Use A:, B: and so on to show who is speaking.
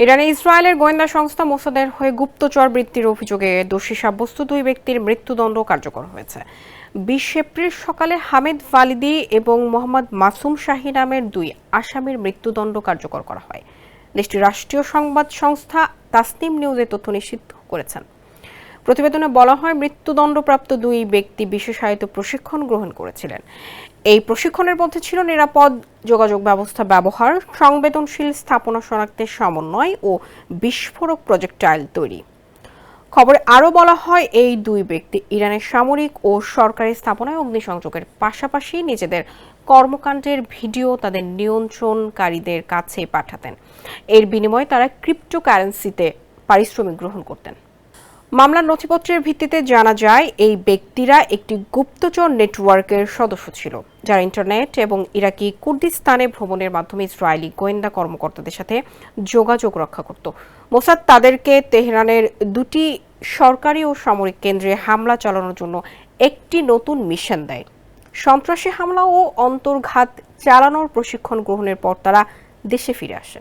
A: ইরানে ইসরায়েলের গোয়েন্দা সংস্থা মোসাদের হয়ে গুপ্তচর বৃত্তির অভিযোগে দোষী সাব্যস্ত দুই ব্যক্তির মৃত্যুদণ্ড কার্যকর হয়েছে। 20 এপ্রিল সকালে হামিদ ওয়ালিদি এবং মোহাম্মদ মাসুম শাহী নামের দুই আসামির মৃত্যুদণ্ড কার্যকর করা হয়। দেশটির রাষ্ট্রীয় সংবাদ সংস্থা তাসনিম নিউজ এ তথ্য নিশ্চিত করেছেন। প্রতিবেদনে বলা হয়, মৃত্যুদণ্ডপ্রাপ্ত দুই ব্যক্তি বিশেষায়িত প্রশিক্ষণ গ্রহণ করেছিলেন। এই প্রশিক্ষণের মধ্যে ছিল নিরাপদ যোগাযোগ ব্যবস্থা ব্যবহার, সংবেদনশীল স্থাপনা শনাক্তের সমন্বয় ও বিস্ফোরক প্রজেক্টাইল তৈরি। খবরে আরও বলা হয়, এই দুই ব্যক্তি ইরানের সামরিক ও সরকারি স্থাপনায় অগ্নিসংযোগের পাশাপাশি নিজেদের কর্মকাণ্ডের ভিডিও তাদের নিয়ন্ত্রণকারীদের কাছে পাঠাতেন। এর বিনিময়ে তারা ক্রিপ্টোকারেন্সিতে পারিশ্রমিক গ্রহণ করতেন। মামলার নথিপত্রের ভিত্তিতে জানা যায়, এই ব্যক্তিরা একটি গুপ্তচর নেটওয়ার্কের সদস্য ছিল, যারা ইন্টারনেট এবং ইরাকি কুর্দিস্তানে ভ্রমণের মাধ্যমে ইসরায়েলি গোয়েন্দা কর্মকর্তাদের সাথে যোগাযোগ রক্ষা করত। মোসাদ তাদেরকে তেহরানের দুটি সরকারি ও সামরিক কেন্দ্রে হামলা চালানোর জন্য একটি নতুন মিশন দেয়। সন্ত্রাসী হামলা ও অন্তর্ঘাত চালানোর প্রশিক্ষণ গ্রহণের পর তারা দেশে ফিরে আসে।